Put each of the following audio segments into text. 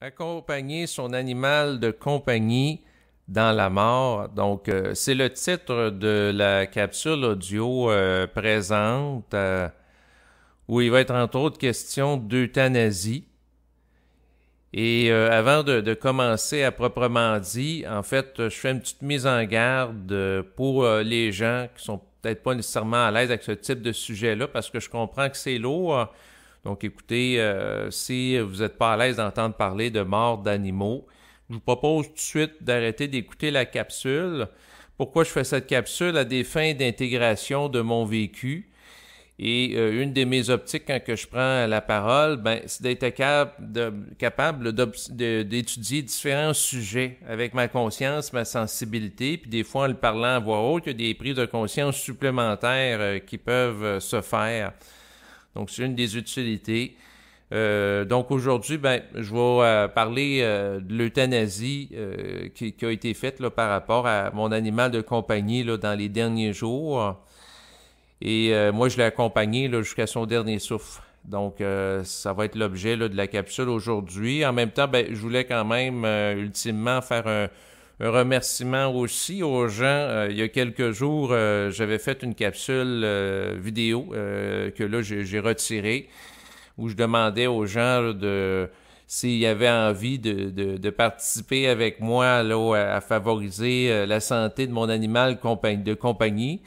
Accompagner son animal de compagnie dans la mort. Donc, c'est le titre de la capsule audio présente où il va être entre autres question d'euthanasie. Et avant de commencer à proprement dit, en fait, je fais une petite mise en garde pour les gens qui sont peut-être pas nécessairement à l'aise avec ce type de sujet-là parce que je comprends que c'est lourd. Donc, écoutez, si vous n'êtes pas à l'aise d'entendre parler de mort d'animaux, je vous propose tout de suite d'arrêter d'écouter la capsule. Pourquoi je fais cette capsule? À des fins d'intégration de mon vécu. Et une de mes optiques quand que je prends la parole, c'est d'être capable d'étudier différents sujets avec ma conscience, ma sensibilité. Puis des fois, en le parlant à voix haute, il y a des prises de conscience supplémentaires qui peuvent se faire. Donc, c'est une des utilités. Donc, aujourd'hui, je vais parler de l'euthanasie qui a été faite là, par rapport à mon animal de compagnie là, dans les derniers jours. Et moi, je l'ai accompagné là, jusqu'à son dernier souffle. Donc, ça va être l'objet là, de la capsule aujourd'hui. En même temps, je voulais quand même ultimement faire un remerciement aussi aux gens. Il y a quelques jours, j'avais fait une capsule vidéo que là, j'ai retirée, où je demandais aux gens là, s'ils avaient envie de participer avec moi là, à favoriser la santé de mon animal de compagnie,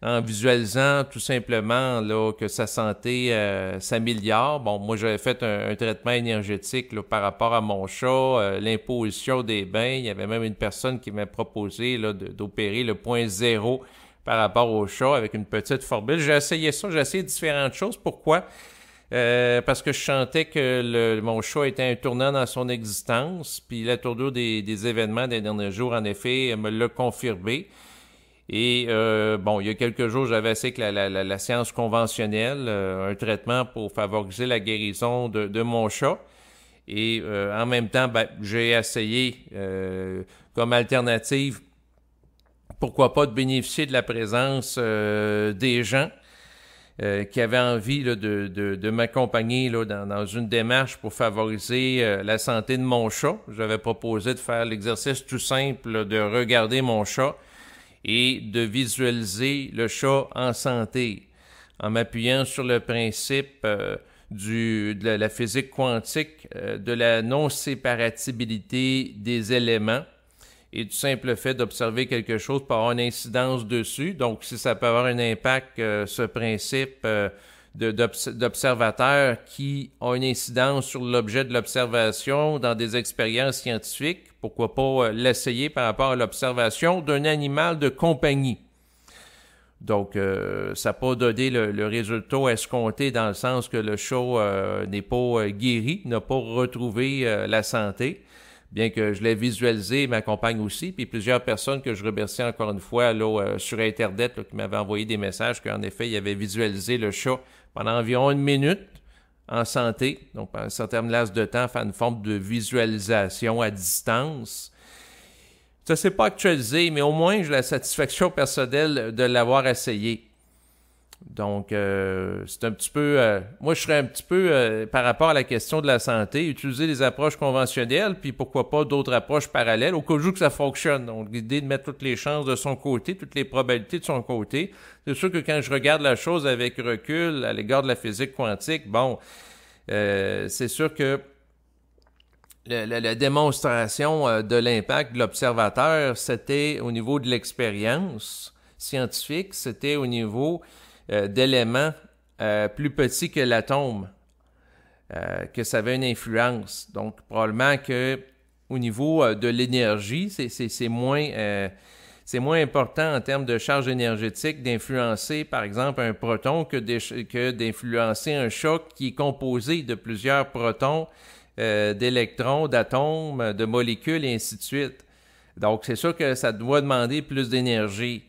en visualisant tout simplement là, que sa santé s'améliore. Bon, moi, j'avais fait un traitement énergétique là, par rapport à mon chat, l'imposition des bains. Il y avait même une personne qui m'a proposé là, d'opérer le point zéro par rapport au chat avec une petite formule. J'ai essayé ça, j'ai essayé différentes choses. Pourquoi? Parce que je sentais que mon chat était un tournant dans son existence, puis la tournure des événements des derniers jours, en effet, me l'a confirmé. Et il y a quelques jours, j'avais essayé avec la science conventionnelle, un traitement pour favoriser la guérison de mon chat. Et en même temps, j'ai essayé comme alternative, pourquoi pas, de bénéficier de la présence des gens qui avaient envie là, de m'accompagner là, dans une démarche pour favoriser la santé de mon chat. J'avais proposé de faire l'exercice tout simple là, de regarder mon chat et de visualiser le chat en santé, en m'appuyant sur le principe de la physique quantique, de la non-séparatibilité des éléments, et du simple fait d'observer quelque chose peut avoir une incidence dessus. Donc, si ça peut avoir un impact, ce principe d'observateur qui a une incidence sur l'objet de l'observation dans des expériences scientifiques, pourquoi pas l'essayer par rapport à l'observation d'un animal de compagnie. Donc, ça n'a pas donné le résultat escompté dans le sens que le chat n'est pas guéri, n'a pas retrouvé la santé, bien que je l'ai visualisé, m'accompagne aussi, puis plusieurs personnes que je remercie encore une fois là, sur Internet là, qui m'avaient envoyé des messages qu'en effet, ils avaient visualisé le chat pendant environ 1 minute en santé, donc pendant un certain laps de temps, faire une forme de visualisation à distance. Ça ne s'est pas actualisé, mais au moins j'ai la satisfaction personnelle de l'avoir essayé. Donc, c'est un petit peu... moi, je serais un petit peu, par rapport à la question de la santé, utiliser des approches conventionnelles, puis pourquoi pas d'autres approches parallèles, au cas où que ça fonctionne. Donc, l'idée de mettre toutes les chances de son côté, toutes les probabilités de son côté. C'est sûr que quand je regarde la chose avec recul à l'égard de la physique quantique, c'est sûr que la démonstration de l'impact de l'observateur, c'était au niveau de l'expérience scientifique, c'était au niveau d'éléments plus petits que l'atome, que ça avait une influence. Donc, probablement que au niveau de l'énergie, c'est moins important en termes de charge énergétique d'influencer, par exemple, un proton que d'influencer un choc qui est composé de plusieurs protons, d'électrons, d'atomes, de molécules, et ainsi de suite. Donc, c'est sûr que ça doit demander plus d'énergie.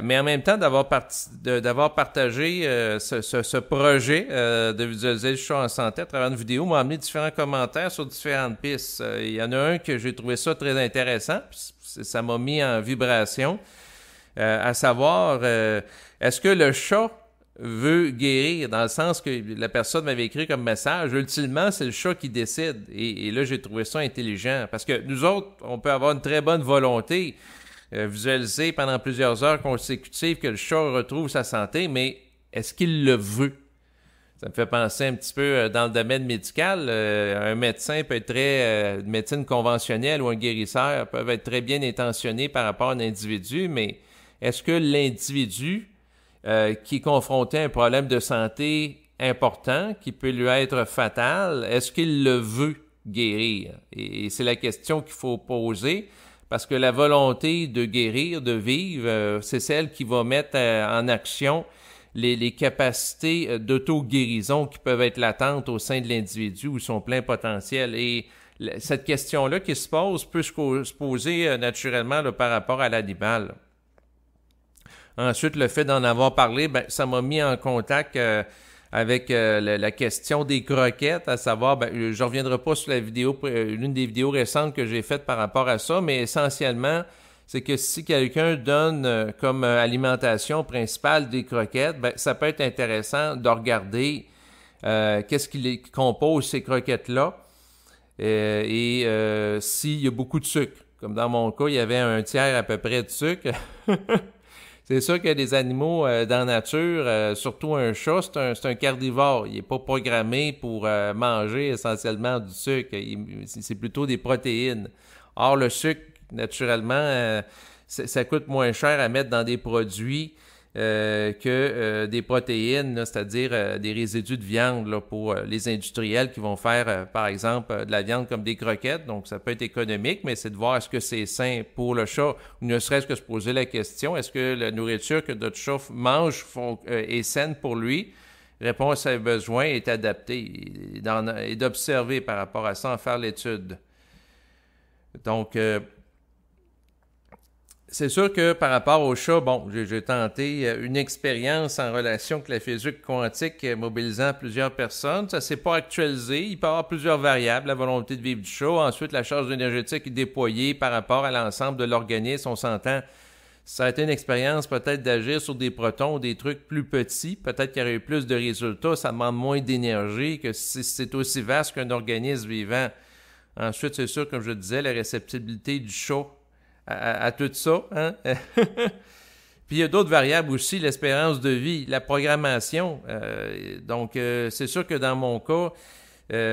Mais en même temps, d'avoir partagé ce projet de visualiser le chat en santé à travers une vidéo m'a amené différents commentaires sur différentes pistes. Il y en a un que j'ai trouvé ça très intéressant, puis ça m'a mis en vibration, à savoir, est-ce que le chat veut guérir, dans le sens que la personne m'avait écrit comme message, ultimement, c'est le chat qui décide. Et là, j'ai trouvé ça intelligent. Parce que nous autres, on peut avoir une très bonne volonté, visualiser pendant plusieurs heures consécutives que le chat retrouve sa santé, mais est-ce qu'il le veut? Ça me fait penser un petit peu dans le domaine médical. Un médecin peut être très... une médecine conventionnelle ou un guérisseur peuvent être très bien intentionnés par rapport à un individu, mais est-ce que l'individu qui est confronté à un problème de santé important, qui peut lui être fatal, est-ce qu'il le veut guérir? Et c'est la question qu'il faut poser, parce que la volonté de guérir, de vivre, c'est celle qui va mettre en action les capacités d'auto-guérison qui peuvent être latentes au sein de l'individu ou son plein potentiel. Et cette question-là qui se pose peut se poser naturellement là, par rapport à l'animal. Ensuite, le fait d'en avoir parlé, ben, ça m'a mis en contact avec la question des croquettes, à savoir, ben, je ne reviendrai pas sur la vidéo, l'une des vidéos récentes que j'ai faites par rapport à ça, mais essentiellement, c'est que si quelqu'un donne comme alimentation principale des croquettes, ben, ça peut être intéressant de regarder qu'est-ce qui compose ces croquettes-là et s'il y a beaucoup de sucre. Comme dans mon cas, il y avait un tiers à peu près de sucre. C'est sûr qu'il y a des animaux dans la nature, surtout un chat, c'est un carnivore. Il n'est pas programmé pour manger essentiellement du sucre. C'est plutôt des protéines. Or, le sucre, naturellement, ça coûte moins cher à mettre dans des produits que des protéines, c'est-à-dire des résidus de viande là, pour les industriels qui vont faire, par exemple, de la viande comme des croquettes. Donc, ça peut être économique, mais c'est de voir est-ce que c'est sain pour le chat, ou ne serait-ce que se poser la question, est-ce que la nourriture que notre chat mange est saine pour lui? Réponse à ses besoins est adaptée et d'observer par rapport à ça, en faire l'étude. Donc, c'est sûr que par rapport au chat, bon, j'ai tenté une expérience en relation avec la physique quantique mobilisant plusieurs personnes. Ça ne s'est pas actualisé. Il peut y avoir plusieurs variables. La volonté de vivre du chat. Ensuite, la charge énergétique est déployée par rapport à l'ensemble de l'organisme. On s'entend. Ça a été une expérience peut-être d'agir sur des protons ou des trucs plus petits. Peut-être qu'il y aurait eu plus de résultats. Ça demande moins d'énergie que si c'est aussi vaste qu'un organisme vivant. Ensuite, c'est sûr, comme je disais, la réceptibilité du chat à tout ça. Hein? Puis il y a d'autres variables aussi, l'espérance de vie, la programmation. Donc, c'est sûr que dans mon cas,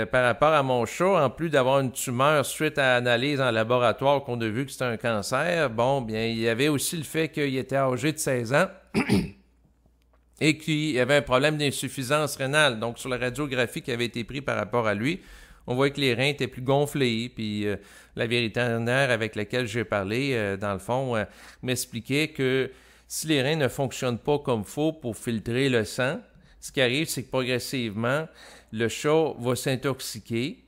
par rapport à mon chat, en plus d'avoir une tumeur suite à analyse en laboratoire qu'on a vu que c'était un cancer, bon, bien, il y avait aussi le fait qu'il était âgé de 16 ans et qu'il y avait un problème d'insuffisance rénale. Donc, sur la radiographie qui avait été prise par rapport à lui, on voyait que les reins étaient plus gonflés, puis la vétérinaire avec laquelle j'ai parlé, dans le fond, m'expliquait que si les reins ne fonctionnent pas comme il faut pour filtrer le sang, ce qui arrive, c'est que progressivement, le chat va s'intoxiquer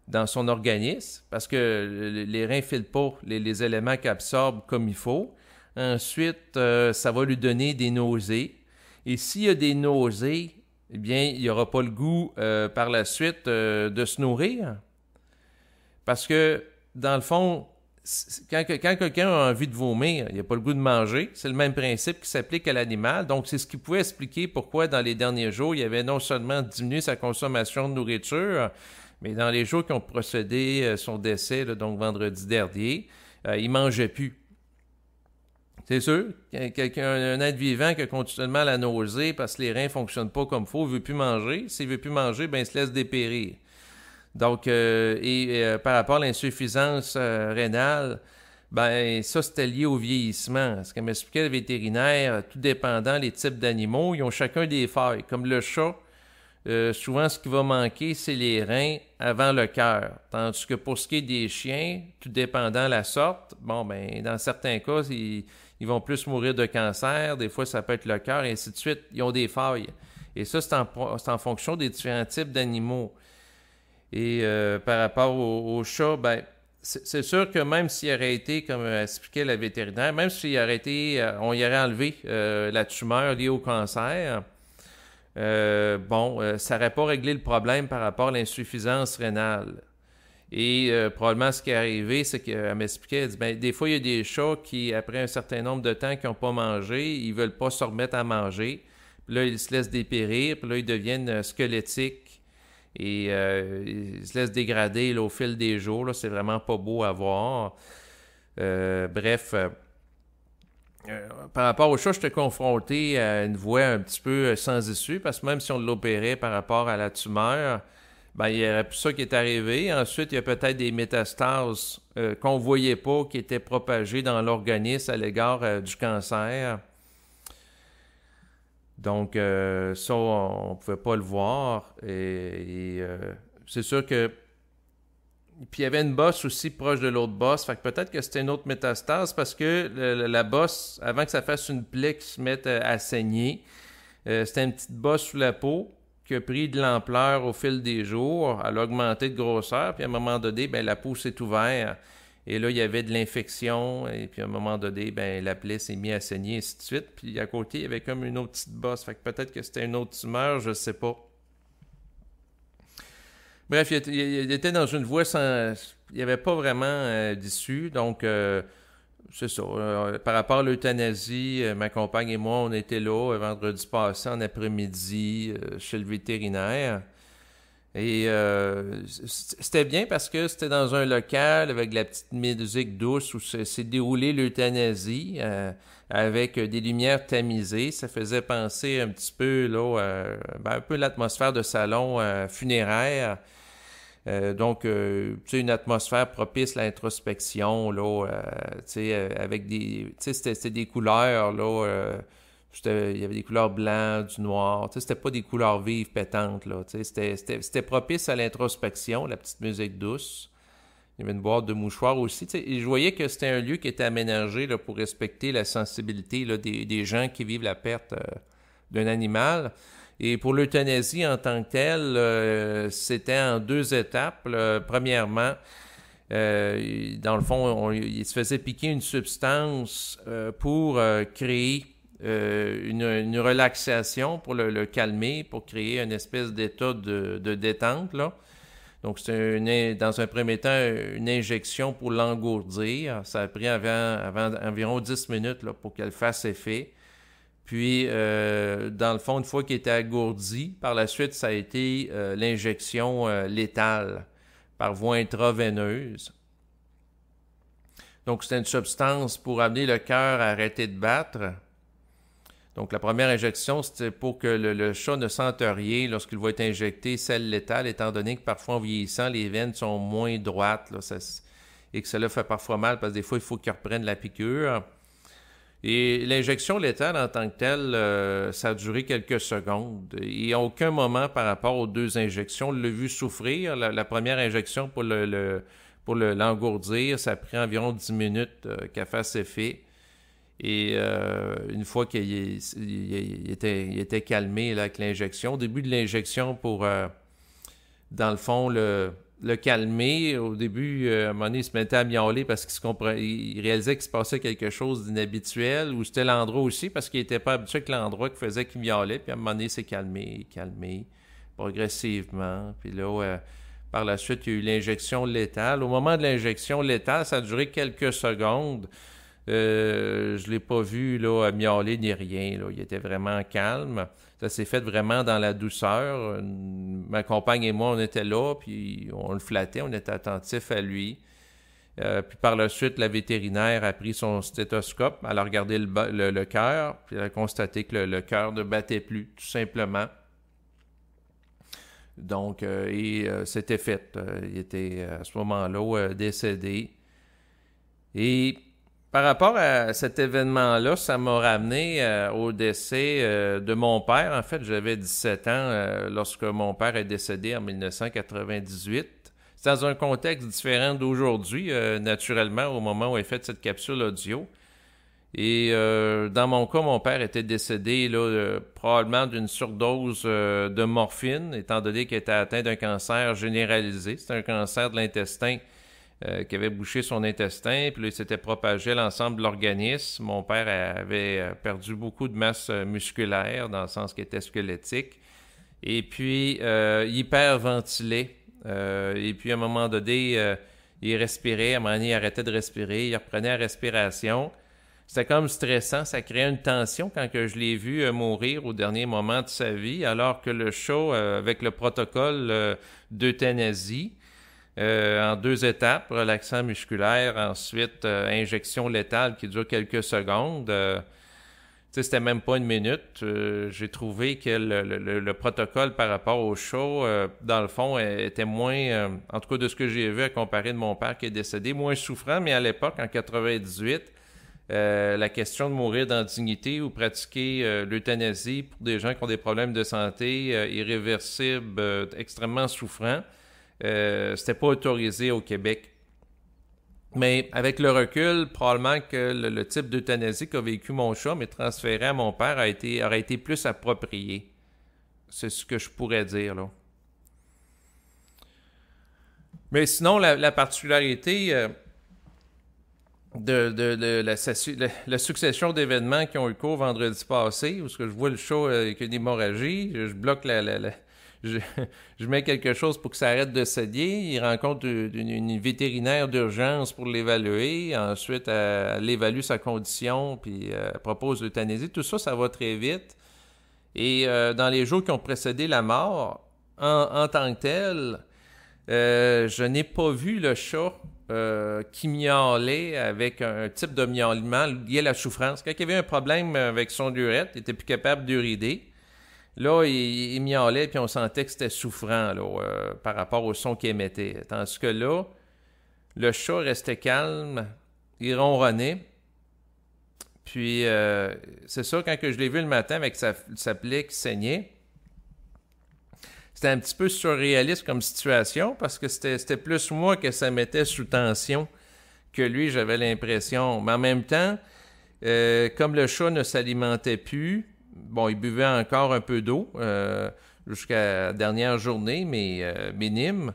dans son organisme parce que les reins ne filtrent pas les éléments qu'il absorbe comme il faut. Ensuite, ça va lui donner des nausées. Et s'il y a des nausées, eh bien, il n'y aura pas le goût par la suite de se nourrir. Parce que, dans le fond, quand quelqu'un a envie de vomir, il n'a pas le goût de manger. C'est le même principe qui s'applique à l'animal. Donc, c'est ce qui pouvait expliquer pourquoi, dans les derniers jours, il avait non seulement diminué sa consommation de nourriture, mais dans les jours qui ont procédé son décès, là, donc vendredi dernier, il ne mangeait plus. C'est sûr, un être vivant qui a continuellement la nausée parce que les reins ne fonctionnent pas comme il faut, il ne veut plus manger. S'il ne veut plus manger, ben, il se laisse dépérir. Donc, par rapport à l'insuffisance rénale, ben ça, c'était lié au vieillissement. Ce que m'expliquait le vétérinaire, tout dépendant les types d'animaux, ils ont chacun des failles. Comme le chat, souvent, ce qui va manquer, c'est les reins avant le cœur. Tandis que pour ce qui est des chiens, tout dépendant la sorte, bon, ben dans certains cas, ils vont plus mourir de cancer. Des fois, ça peut être le cœur, et ainsi de suite. Ils ont des failles. Et ça, c'est en fonction des différents types d'animaux. Et par rapport au chat, ben, c'est sûr que même s'il aurait été, comme expliquait la vétérinaire, même s'il aurait été, on y aurait enlevé la tumeur liée au cancer, ça n'aurait pas réglé le problème par rapport à l'insuffisance rénale. Et probablement ce qui est arrivé, c'est qu'elle m'expliquait, elle dit, ben, des fois, il y a des chats qui, après un certain nombre de temps qu'ils n'ont pas mangé, ils ne veulent pas se remettre à manger. Puis là, ils se laissent dépérir, puis là, ils deviennent squelettiques. Et ils se laissent dégrader là, au fil des jours. Là, c'est vraiment pas beau à voir. Bref, par rapport au chat, j'étais confronté à une voie un petit peu sans issue, parce que même si on l'opérait par rapport à la tumeur, ben, il y aurait plus ça qui est arrivé. Ensuite, il y a peut-être des métastases qu'on ne voyait pas, qui étaient propagées dans l'organisme à l'égard du cancer. Donc, ça, on ne pouvait pas le voir. C'est sûr que... Puis il y avait une bosse aussi proche de l'autre bosse. Fait que peut-être que c'était une autre métastase parce que la bosse, avant que ça fasse une plaie qui se mette à saigner, c'était une petite bosse sous la peau qui a pris de l'ampleur au fil des jours. Elle a augmenté de grosseur. Puis à un moment donné, ben, la peau s'est ouverte. Et là, il y avait de l'infection. Et puis à un moment donné, ben, la plaie s'est mise à saigner, et ainsi de suite. Puis à côté, il y avait comme une autre petite bosse. Fait que peut-être que c'était une autre tumeur, je ne sais pas. Bref, il était dans une voie sans... Il n'y avait pas vraiment d'issue. Donc, c'est ça. Par rapport à l'euthanasie, ma compagne et moi, on était là vendredi passé en après-midi chez le vétérinaire. Et c'était bien parce que c'était dans un local avec de la petite musique douce où s'est déroulé l'euthanasie avec des lumières tamisées. Ça faisait penser un petit peu là, un peu l'atmosphère de salon funéraire. Donc, tu sais, une atmosphère propice à l'introspection, là, tu sais, avec des... Tu sais, c'était des couleurs, là, il y avait des couleurs blancs, du noir, tu sais, c'était pas des couleurs vives, pétantes, là, tu sais, c'était propice à l'introspection, la petite musique douce. Il y avait une boîte de mouchoirs aussi, tu sais, et je voyais que c'était un lieu qui était aménagé, là, pour respecter la sensibilité, là, des gens qui vivent la perte d'un animal. Et pour l'euthanasie en tant que telle, c'était en 2 étapes. Là. Premièrement, dans le fond, il se faisait piquer une substance pour créer une relaxation, pour le calmer, pour créer une espèce d'état de détente. Là. Donc, c'était dans un premier temps une injection pour l'engourdir. Ça a pris environ 10 minutes là, pour qu'elle fasse effet. Puis, dans le fond, une fois qu'il était agourdi, par la suite, ça a été l'injection létale par voie intraveineuse. Donc, c'était une substance pour amener le cœur à arrêter de battre. Donc, la première injection, c'était pour que le chat ne sente rien lorsqu'il va être injecté, celle létale, étant donné que parfois, en vieillissant, les veines sont moins droites là, et que cela fait parfois mal parce que des fois, il faut qu'il reprenne la piqûre. Et l'injection létale en tant que telle, ça a duré quelques secondes. Et à aucun moment par rapport aux 2 injections, on l'a vu souffrir. La première injection pour l'engourdir, ça a pris environ 10 minutes qu'elle fasse effet. Et une fois qu'il était calmé là, avec l'injection, au début de l'injection pour, dans le fond, le calmer. Au début, à un moment donné, il se mettait à miauler parce qu'il réalisait qu'il se passait quelque chose d'inhabituel, ou c'était l'endroit aussi, parce qu'il n'était pas habitué avec l'endroit qui faisait qu'il miaulait, puis à un moment donné, il s'est calmé, progressivement. Puis là, par la suite, il y a eu l'injection létale. Au moment de l'injection létale, ça a duré quelques secondes. Je ne l'ai pas vu là, miauler ni rien. Là. Il était vraiment calme. Ça s'est fait vraiment dans la douceur. Ma compagne et moi, on était là, puis on le flattait, on était attentifs à lui. Puis par la suite, la vétérinaire a pris son stéthoscope, elle a regardé le cœur, puis elle a constaté que le cœur ne battait plus, tout simplement. Donc, c'était fait. Il était à ce moment-là décédé. Et par rapport à cet événement-là, ça m'a ramené au décès de mon père. En fait, j'avais 17 ans lorsque mon père est décédé en 1998. C'est dans un contexte différent d'aujourd'hui, naturellement, au moment où j'ai fait cette capsule audio. Et dans mon cas, mon père était décédé là, probablement d'une surdose de morphine, étant donné qu'il était atteint d'un cancer généralisé. C'était un cancer de l'intestin qui avait bouché son intestin, puis là, il s'était propagé à l'ensemble de l'organisme. Mon père avait perdu beaucoup de masse musculaire, dans le sens qu'il était squelettique. Et puis, il hyperventilait. Et puis, à un moment donné, il respirait. À un moment donné, il arrêtait de respirer. Il reprenait la respiration. c'était comme stressant, ça créait une tension quand que je l'ai vu mourir au dernier moment de sa vie, alors que le chat, avec le protocole d'euthanasie, en 2 étapes, relaxant musculaire, ensuite injection létale qui dure quelques secondes. C'était même pas une minute. J'ai trouvé que le protocole par rapport au chat, dans le fond, était moins, en tout cas de ce que j'ai vu à comparer de mon père qui est décédé, moins souffrant, mais à l'époque, en 98, la question de mourir dans la dignité ou pratiquer l'euthanasie pour des gens qui ont des problèmes de santé irréversibles, extrêmement souffrants, c'était pas autorisé au Québec. Mais avec le recul, probablement que le type d'euthanasie qu'a vécu mon chat, mais transféré à mon père, aurait été plus approprié. C'est ce que je pourrais dire, là. Mais sinon, la particularité de la succession d'événements qui ont eu cours vendredi passé, où ce que je vois le chat avec une hémorragie, je bloque je, je mets quelque chose pour que ça arrête de saigner. Il rencontre une vétérinaire d'urgence pour l'évaluer. Ensuite, elle évalue sa condition, puis elle propose l'euthanasie. Tout ça, ça va très vite. Et dans les jours qui ont précédé la mort, en tant que tel, je n'ai pas vu le chat qui miaulait avec un type de miaulement lié à la souffrance. Quand il y avait un problème avec son urètre, il n'était plus capable d'urider. Là, il miaulait, puis on sentait que c'était souffrant là, par rapport au son qu'il émettait. Tandis que là, le chat restait calme, il ronronnait. Puis, c'est ça, quand que je l'ai vu le matin avec sa plaie qui saignait, c'était un petit peu surréaliste comme situation, parce que c'était plus moi que ça mettait sous tension que lui, j'avais l'impression. Mais en même temps, comme le chat ne s'alimentait plus, bon, il buvait encore un peu d'eau jusqu'à la dernière journée, mais minime.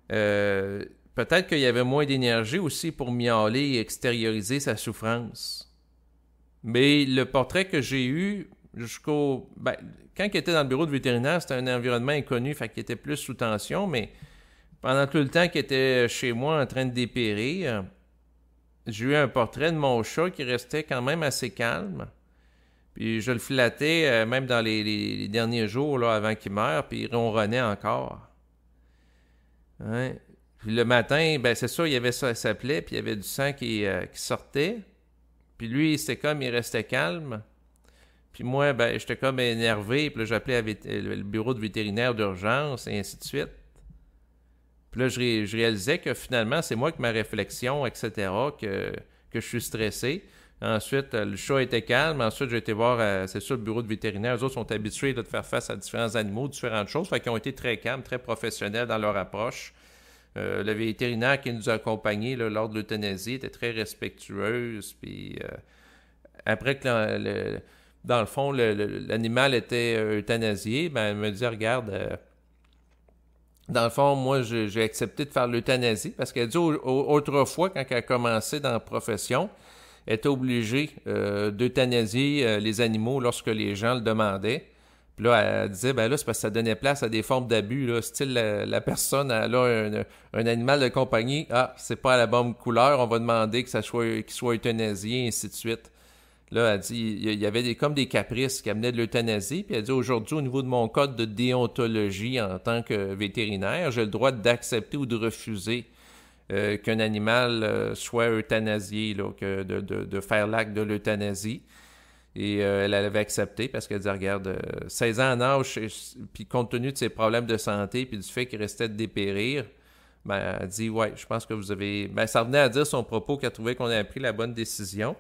Peut-être qu'il y avait moins d'énergie aussi pour miauler et extérioriser sa souffrance. Mais le portrait que j'ai eu quand il était dans le bureau de vétérinaire, c'était un environnement inconnu, fait qu'il était plus sous tension, mais pendant tout le temps qu'il était chez moi en train de dépérir, j'ai eu un portrait de mon chat qui restait quand même assez calme. Puis je le flattais même dans les derniers jours là, avant qu'il meure, puis il ronronnait encore. Hein? Puis le matin, ben c'est ça, il y avait sa plaie, puis il y avait du sang qui sortait. Puis lui, c'était comme, il restait calme. Puis moi, ben j'étais comme énervé, puis là, j'appelais le bureau de vétérinaire d'urgence, et ainsi de suite. Puis là, je réalisais que finalement, c'est moi que ma réflexion, etc., que je suis stressé. Ensuite, le chat était calme. Ensuite, j'ai été voir, c'est sûr, le bureau de vétérinaire. Eux autres sont habitués là, de faire face à différents animaux, différentes choses. Fait qu'ils ont été très calmes, très professionnels dans leur approche. Le vétérinaire qui nous a accompagnés là, lors de l'euthanasie était très respectueuse. Puis après que, dans le fond, l'animal était euthanasié, ben, elle me dit, regarde... dans le fond, moi, j'ai accepté de faire l'euthanasie parce qu'elle dit autrefois, quand elle a commencé dans la profession, elle était obligée d'euthanasier les animaux lorsque les gens le demandaient. Puis là, elle disait, ben là, c'est parce que ça donnait place à des formes d'abus, là. Style, la personne, elle a un animal de compagnie, c'est pas à la bonne couleur, on va demander qu'il soit euthanasié, et ainsi de suite. Là, elle dit, il y avait comme des caprices qui amenaient de l'euthanasie, puis elle dit, aujourd'hui, au niveau de mon code de déontologie en tant que vétérinaire, j'ai le droit d'accepter ou de refuser qu'un animal soit euthanasié, là, de faire l'acte de l'euthanasie. Et elle avait accepté parce qu'elle dit, regarde, 16 ans en âge, puis compte tenu de ses problèmes de santé, puis du fait qu'il restait de dépérir, ben, elle dit, ouais, je pense que vous avez... Ben, ça revenait à dire son propos qu'elle trouvait qu'on avait pris la bonne décision.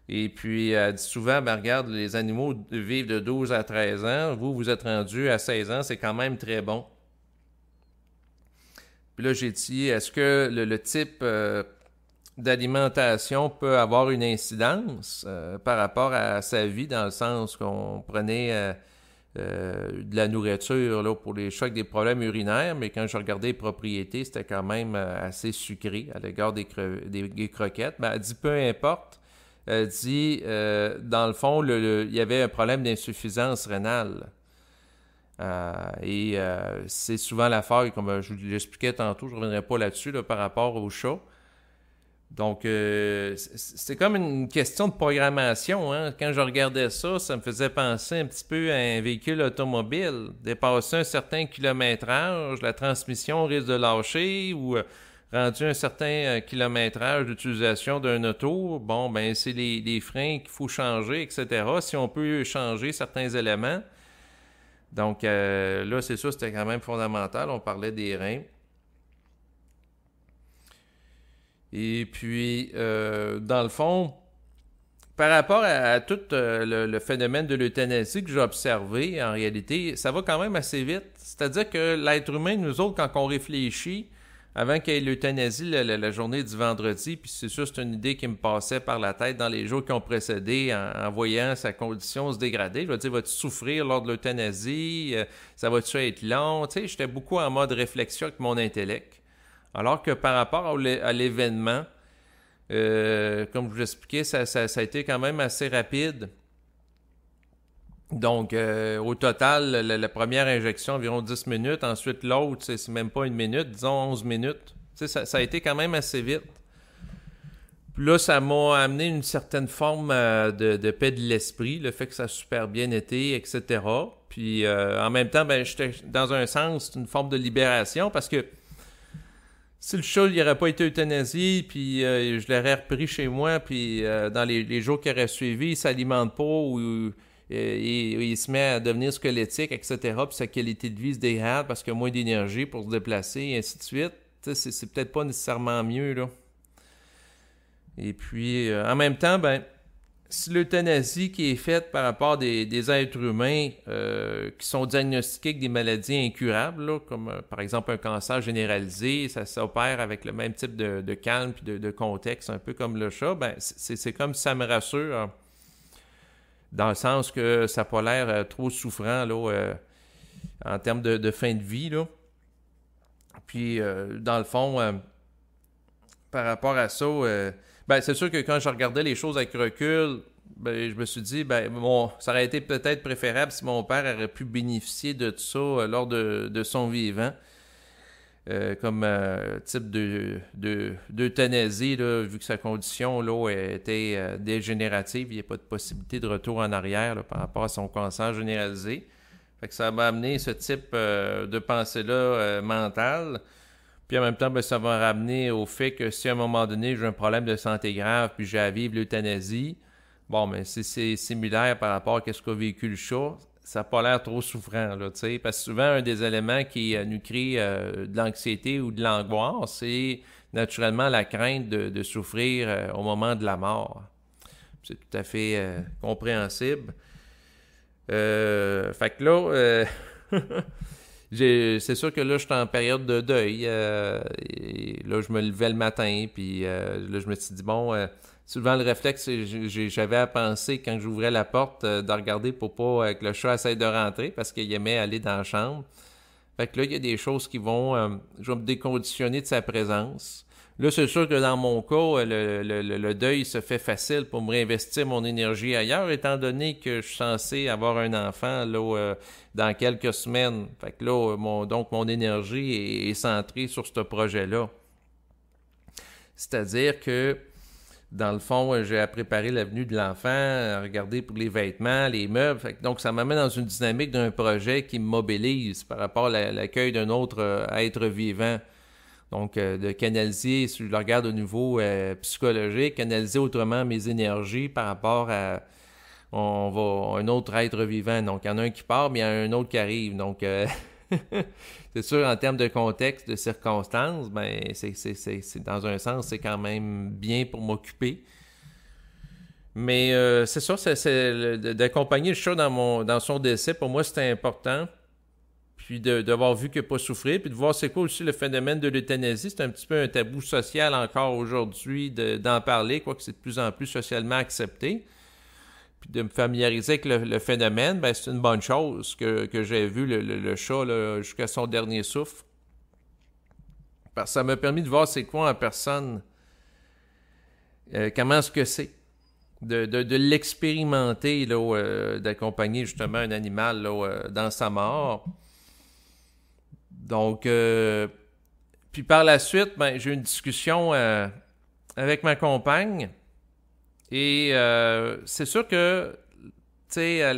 Et puis, elle dit souvent, ben regarde, les animaux vivent de 12 à 13 ans. Vous êtes rendu à 16 ans, c'est quand même très bon. Puis là, j'ai dit, est-ce que le type d'alimentation peut avoir une incidence par rapport à sa vie, dans le sens qu'on prenait de la nourriture là, pour les chats avec des problèmes urinaires, mais quand je regardais les propriétés, c'était quand même assez sucré à l'égard des croquettes. Ben, elle dit, peu importe. Elle dit, dans le fond, il y avait un problème d'insuffisance rénale. C'est souvent l'affaire, comme je l'expliquais tantôt, je ne reviendrai pas là-dessus là, par rapport au chat. Donc, c'est comme une question de programmation. Hein. Quand je regardais ça, ça me faisait penser un petit peu à un véhicule automobile. Dépasser un certain kilométrage, la transmission risque de lâcher ou rendu un certain kilométrage d'utilisation d'un auto, bon, ben c'est les freins qu'il faut changer, etc. Si on peut changer certains éléments. Donc, là, c'est ça, c'était quand même fondamental. On parlait des reins. Et puis, dans le fond, par rapport à tout le phénomène de l'euthanasie que j'ai observé, en réalité, ça va quand même assez vite. C'est-à-dire que l'être humain, nous autres, quand on réfléchit, avant qu'il y ait l'euthanasie la journée du vendredi, puis c'est sûr, c'est une idée qui me passait par la tête dans les jours qui ont précédé en voyant sa condition se dégrader. Je veux dire, vas-tu souffrir lors de l'euthanasie? Ça va-tu être long? Tu sais, j'étais beaucoup en mode réflexion avec mon intellect. Alors que par rapport à l'événement, comme je vous l'expliquais, ça a été quand même assez rapide. Donc, au total, la première injection, environ 10 minutes. Ensuite, l'autre, c'est même pas une minute, disons 11 minutes. Ça a été quand même assez vite. Puis là, ça m'a amené une certaine forme de paix de l'esprit, le fait que ça a super bien été, etc. Puis, en même temps, ben, j'étais dans un sens, c'est une forme de libération parce que si le chat n'aurait pas été euthanasié, puis je l'aurais repris chez moi, puis dans les jours qui auraient suivi, il ne s'alimente pas ou il se met à devenir squelettique, etc. Puis sa qualité de vie se dégrade parce qu'il a moins d'énergie pour se déplacer, et ainsi de suite. C'est peut-être pas nécessairement mieux, là. Et puis, en même temps, ben, si l'euthanasie qui est faite par rapport à des êtres humains qui sont diagnostiqués avec des maladies incurables, là, comme par exemple un cancer généralisé, ça s'opère avec le même type de calme et de contexte, un peu comme le chat, ben, c'est comme si ça me rassure, hein, dans le sens que ça n'a pas l'air trop souffrant là, en termes de fin de vie. Là. Puis, dans le fond, par rapport à ça, ben, c'est sûr que quand je regardais les choses avec recul, ben, je me suis dit, ben, ça aurait été peut-être préférable si mon père aurait pu bénéficier de tout ça lors de son vivant, comme type d'euthanasie, là, vu que sa condition là, était dégénérative, il n'y a pas de possibilité de retour en arrière là, par rapport à son cancer généralisé. Fait que ça m'a amené ce type de pensée-là mentale. Puis en même temps, ben, ça va ramener au fait que si à un moment donné, j'ai un problème de santé grave, puis j'ai à vivre l'euthanasie, bon, ben, c'est similaire par rapport à ce qu'a vécu le chat. Ça n'a pas l'air trop souffrant, là, tu sais. Parce que souvent, un des éléments qui nous crée de l'anxiété ou de l'angoisse, c'est naturellement la crainte de souffrir au moment de la mort. C'est tout à fait compréhensible. Fait que là, c'est sûr que là, je suis en période de deuil. Et là, je me levais le matin, puis là, je me suis dit, bon, souvent le réflexe, j'avais à penser quand j'ouvrais la porte de regarder pour pas que le chat essaye de rentrer parce qu'il aimait aller dans la chambre. Fait que là, il y a des choses qui vont, je vais me déconditionner de sa présence. Là, c'est sûr que dans mon cas, le deuil se fait facile pour me réinvestir mon énergie ailleurs, étant donné que je suis censé avoir un enfant là, dans quelques semaines. Fait que là, donc mon énergie est centrée sur ce projet-là. C'est-à-dire que, dans le fond, j'ai à préparer l'avenue de l'enfant, à regarder pour les vêtements, les meubles. Fait que, donc, ça m'amène dans une dynamique d'un projet qui me mobilise par rapport à l'accueil d'un autre être vivant. Donc, de canaliser, si je le regarde au niveau psychologique, canaliser autrement mes énergies par rapport à un autre être vivant. Donc, il y en a un qui part, mais il y en a un autre qui arrive. Donc, c'est sûr, en termes de contexte, de circonstances, ben, c'est dans un sens, c'est quand même bien pour m'occuper. Mais c'est sûr, d'accompagner le chat dans son décès, pour moi, c'était important. Puis d'avoir vu qu'il n'a pas souffert, puis de voir c'est quoi aussi le phénomène de l'euthanasie. C'est un petit peu un tabou social encore aujourd'hui d'en parler, quoique c'est de plus en plus socialement accepté. Puis de me familiariser avec le phénomène, ben c'est une bonne chose que j'ai vu le chat là, jusqu'à son dernier souffle. Parce que ça m'a permis de voir c'est quoi en personne, comment est-ce que c'est. De l'expérimenter, là, d'accompagner justement un animal là, dans sa mort. Donc, puis par la suite, ben, j'ai eu une discussion avec ma compagne. Et c'est sûr que, tu sais,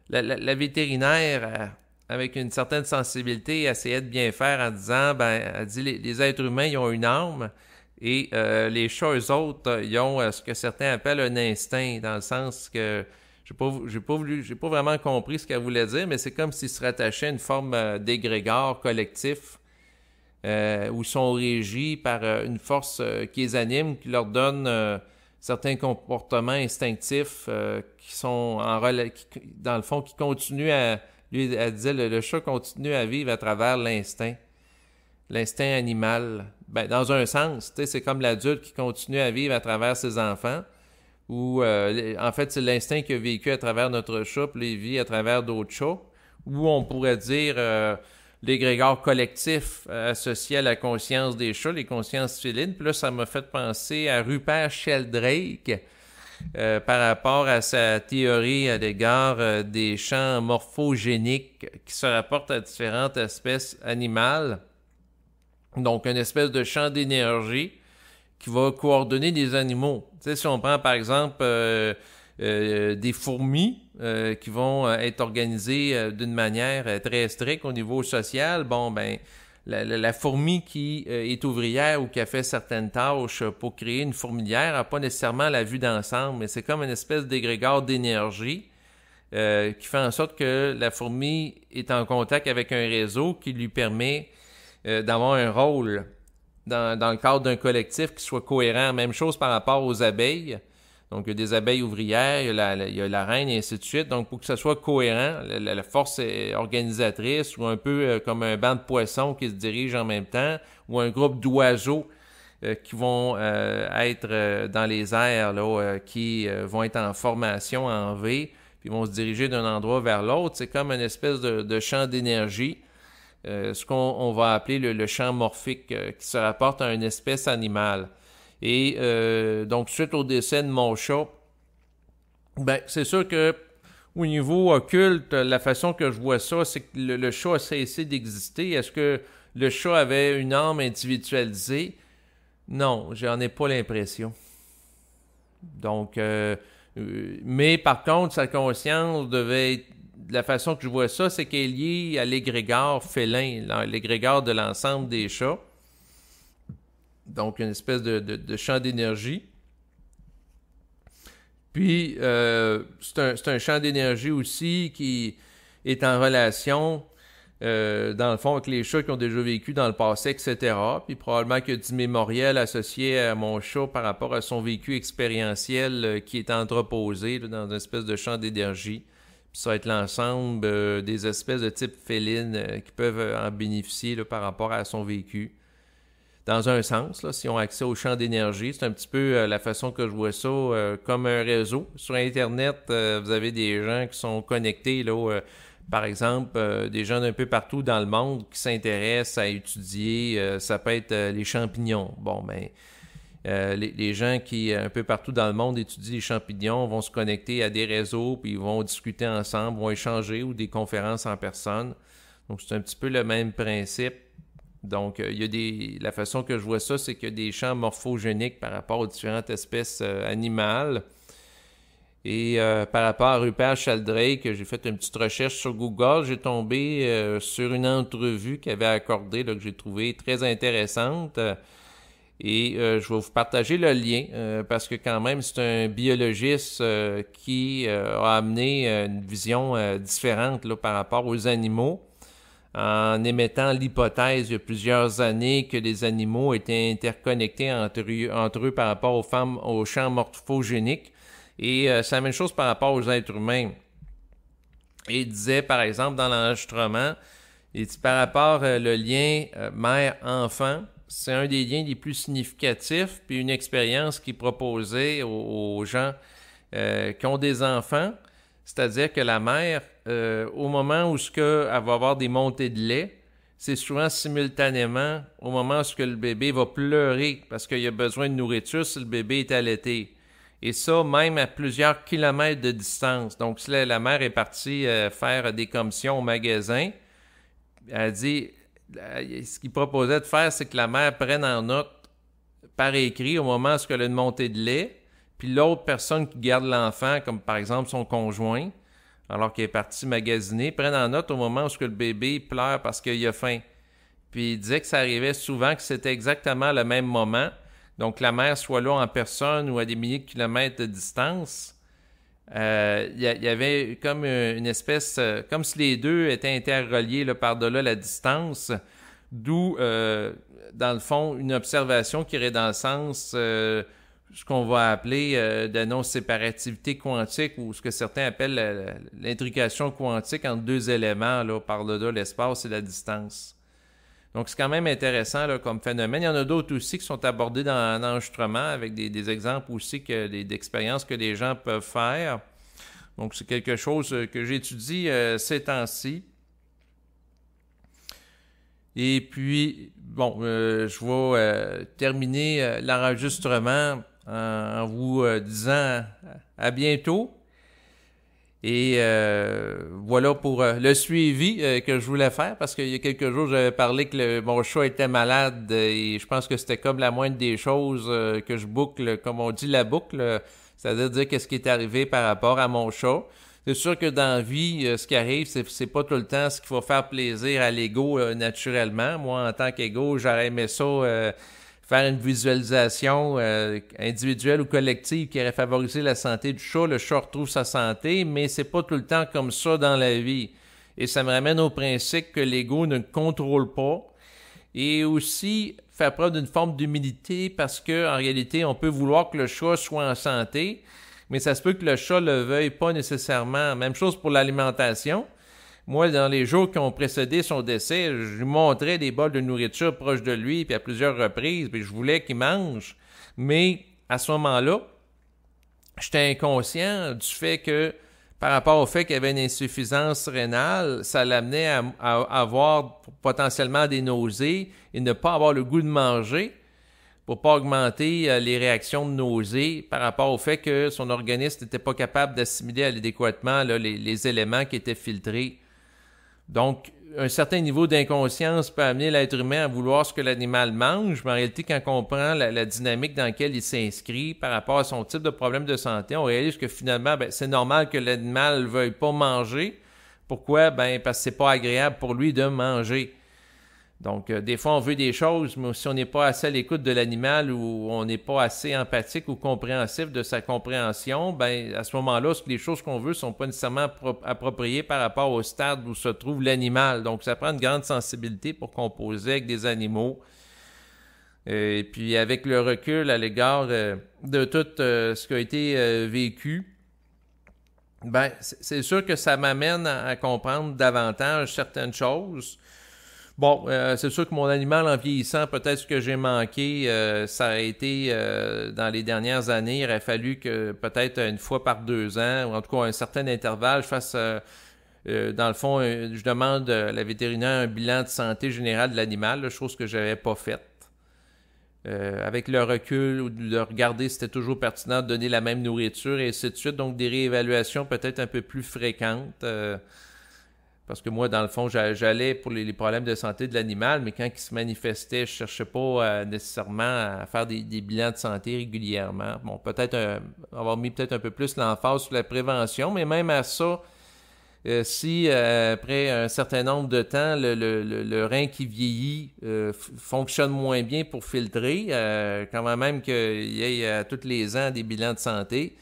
la vétérinaire, avec une certaine sensibilité, essayait de bien faire en disant, ben, elle dit, les êtres humains, ils ont une âme, et les chats, eux autres, ils ont ce que certains appellent un instinct, dans le sens que j'ai pas vraiment compris ce qu'elle voulait dire, mais c'est comme s'ils se rattachaient à une forme d'égrégore collectif, où ils sont régis par une force qui les anime, qui leur donne certains comportements instinctifs qui sont dans le fond, qui continuent à... Lui, elle disait, le chat continue à vivre à travers l'instinct animal. Ben, dans un sens, tu sais, c'est comme l'adulte qui continue à vivre à travers ses enfants, ou en fait, c'est l'instinct qui a vécu à travers notre chat, puis il vit à travers d'autres chats, ou on pourrait dire l'égrégore collectif associé à la conscience des chats, les consciences félines. Puis là, ça m'a fait penser à Rupert Sheldrake par rapport à sa théorie à l'égard des champs morphogéniques qui se rapportent à différentes espèces animales. Donc, une espèce de champ d'énergie qui va coordonner les animaux. Tu sais, si on prend par exemple des fourmis qui vont être organisées d'une manière très stricte au niveau social, bon, ben, la fourmi qui est ouvrière ou qui a fait certaines tâches pour créer une fourmilière n'a pas nécessairement la vue d'ensemble, mais c'est comme une espèce d'égrégore d'énergie qui fait en sorte que la fourmi est en contact avec un réseau qui lui permet d'avoir un rôle dans le cadre d'un collectif qui soit cohérent. Même chose par rapport aux abeilles. Donc, il y a des abeilles ouvrières, il y a la reine, et ainsi de suite. Donc, pour que ça soit cohérent, la force organisatrice, ou un peu comme un banc de poissons qui se dirige en même temps, ou un groupe d'oiseaux qui vont être dans les airs, là, qui vont être en formation en V, puis vont se diriger d'un endroit vers l'autre. C'est comme une espèce de champ d'énergie, ce qu'on va appeler le champ morphique, qui se rapporte à une espèce animale. Et donc, suite au décès de mon chat, ben, c'est sûr que au niveau occulte, la façon que je vois ça, c'est que le chat a cessé d'exister. Est-ce que le chat avait une âme individualisée? Non, j'en ai pas l'impression. Donc, mais par contre, sa conscience devait être... La façon que je vois ça, c'est qu'elle est liée à l'égrégore félin, l'égrégore de l'ensemble des chats. Donc, une espèce de champ d'énergie. Puis, c'est un champ d'énergie aussi qui est en relation, dans le fond, avec les chats qui ont déjà vécu dans le passé, etc. Puis, probablement qu'il y a du mémoriel associé à mon chat par rapport à son vécu expérientiel qui est entreposé là, dans une espèce de champ d'énergie. Puis, ça va être l'ensemble des espèces de type féline qui peuvent en bénéficier là, par rapport à son vécu. Dans un sens, là, si on a accès au champ d'énergie, c'est un petit peu la façon que je vois ça, comme un réseau. Sur Internet, vous avez des gens qui sont connectés, là, par exemple, des gens d'un peu partout dans le monde qui s'intéressent à étudier, ça peut être les champignons. Bon, ben, les gens qui, un peu partout dans le monde, étudient les champignons vont se connecter à des réseaux, puis ils vont discuter ensemble, vont échanger ou des conférences en personne. Donc, c'est un petit peu le même principe. Donc, la façon que je vois ça, c'est qu'il y a des champs morphogéniques par rapport aux différentes espèces animales. Et par rapport à Rupert Sheldrake, j'ai fait une petite recherche sur Google. J'ai tombé sur une entrevue qu'il avait accordée, là, que j'ai trouvée très intéressante. Et je vais vous partager le lien, parce que quand même, c'est un biologiste qui a amené une vision différente là, par rapport aux animaux, en émettant l'hypothèse il y a plusieurs années que les animaux étaient interconnectés entre eux par rapport aux champs morphogéniques. Et c'est la même chose par rapport aux êtres humains. Et il disait, par exemple, dans l'enregistrement, il dit par rapport le lien mère-enfant, c'est un des liens les plus significatifs, puis une expérience qui proposait aux gens qui ont des enfants, c'est-à-dire que la mère, au moment où elle va avoir des montées de lait, c'est souvent simultanément au moment où le bébé va pleurer parce qu'il a besoin de nourriture si le bébé est allaité. Et ça, même à plusieurs kilomètres de distance. Donc, si la mère est partie faire des commissions au magasin, elle dit, ce qu'il proposait de faire, c'est que la mère prenne en note par écrit au moment où il y a une montée de lait, puis l'autre personne qui garde l'enfant, comme par exemple son conjoint, alors qu'il est parti magasiner, prennent en note au moment où le bébé pleure parce qu'il a faim. Puis il disait que ça arrivait souvent que c'était exactement le même moment. Donc la mère soit là en personne ou à des milliers de kilomètres de distance. Il y avait comme une espèce, comme si les deux étaient interreliés là, par-delà la distance, d'où, dans le fond, une observation qui irait dans le sens, ce qu'on va appeler de non-séparativité quantique, ou ce que certains appellent l'intrication quantique entre deux éléments, là, par-delà l'espace et la distance. Donc, c'est quand même intéressant là, comme phénomène. Il y en a d'autres aussi qui sont abordés dans l'enregistrement avec des exemples aussi d'expériences que les gens peuvent faire. Donc, c'est quelque chose que j'étudie ces temps-ci. Et puis, bon, je vais terminer l'enregistrement en vous disant à bientôt. Et voilà pour le suivi que je voulais faire, parce qu'il y a quelques jours, j'avais parlé que mon chat était malade et je pense que c'était comme la moindre des choses que je boucle, comme on dit la boucle, c'est-à-dire dire qu'est-ce qui est arrivé par rapport à mon chat. C'est sûr que dans la vie, ce qui arrive, c'est pas tout le temps ce qu'il faut faire plaisir à l'ego naturellement. Moi, en tant qu'ego, j'aurais aimé ça faire une visualisation individuelle ou collective qui aurait favorisé la santé du chat. Le chat retrouve sa santé, mais c'est pas tout le temps comme ça dans la vie. Et ça me ramène au principe que l'ego ne contrôle pas. Et aussi faire preuve d'une forme d'humilité parce que en réalité, on peut vouloir que le chat soit en santé, mais ça se peut que le chat le veuille pas nécessairement. Même chose pour l'alimentation. Moi, dans les jours qui ont précédé son décès, je lui montrais des bols de nourriture proches de lui, puis à plusieurs reprises, puis je voulais qu'il mange. Mais à ce moment-là, j'étais inconscient du fait que, par rapport au fait qu'il y avait une insuffisance rénale, ça l'amenait à avoir potentiellement des nausées et ne pas avoir le goût de manger pour pas augmenter les réactions de nausées par rapport au fait que son organisme n'était pas capable d'assimiler adéquatement là, les éléments qui étaient filtrés. Donc, un certain niveau d'inconscience peut amener l'être humain à vouloir ce que l'animal mange, mais en réalité, quand on comprend la dynamique dans laquelle il s'inscrit par rapport à son type de problème de santé, on réalise que finalement, c'est normal que l'animal ne veuille pas manger. Pourquoi? Parce que c'est pas agréable pour lui de manger. Donc, des fois, on veut des choses, mais si on n'est pas assez à l'écoute de l'animal ou on n'est pas assez empathique ou compréhensif de sa compréhension, à ce moment-là, les choses qu'on veut ne sont pas nécessairement appropriées par rapport au stade où se trouve l'animal. Donc, ça prend une grande sensibilité pour composer avec des animaux. Et puis, avec le recul à l'égard de tout ce qui a été vécu, c'est sûr que ça m'amène à comprendre davantage certaines choses. Bon, c'est sûr que mon animal, en vieillissant, peut-être ce que j'ai manqué, ça a été dans les dernières années, il aurait fallu que peut-être une fois par 2 ans, ou en tout cas un certain intervalle, je fasse, dans le fond, je demande à la vétérinaire un bilan de santé générale de l'animal, chose que je n'avais pas faite. Avec le recul, ou de regarder si c'était toujours pertinent de donner la même nourriture, et ainsi de suite. Donc, des réévaluations peut-être un peu plus fréquentes. Parce que moi, dans le fond, j'allais pour les problèmes de santé de l'animal, mais quand il se manifestait, je ne cherchais pas nécessairement à faire des bilans de santé régulièrement. Bon, peut-être avoir mis peut-être un peu plus l'emphase sur la prévention, mais même à ça, si après un certain nombre de temps, le rein qui vieillit fonctionne moins bien pour filtrer, quand même qu'il y ait tous les ans des bilans de santé,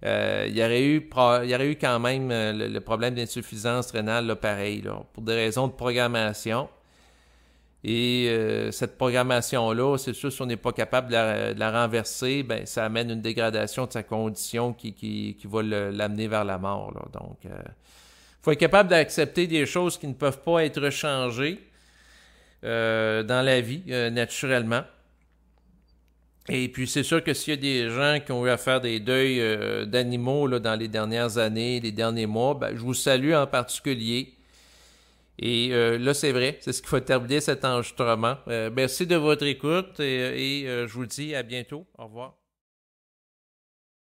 il y aurait eu quand même le problème d'insuffisance rénale, là, pareil, là, pour des raisons de programmation. Et cette programmation-là, c'est sûr, si on n'est pas capable de la renverser, ça amène une dégradation de sa condition qui va l'amener vers la mort, là. Donc, il faut être capable d'accepter des choses qui ne peuvent pas être changées dans la vie, naturellement. Et puis, c'est sûr que s'il y a des gens qui ont eu à faire des deuils d'animaux là, dans les dernières années, les derniers mois, je vous salue en particulier. Et là, c'est vrai, c'est ce qu'il faut terminer cet enregistrement. Merci de votre écoute et je vous dis à bientôt. Au revoir.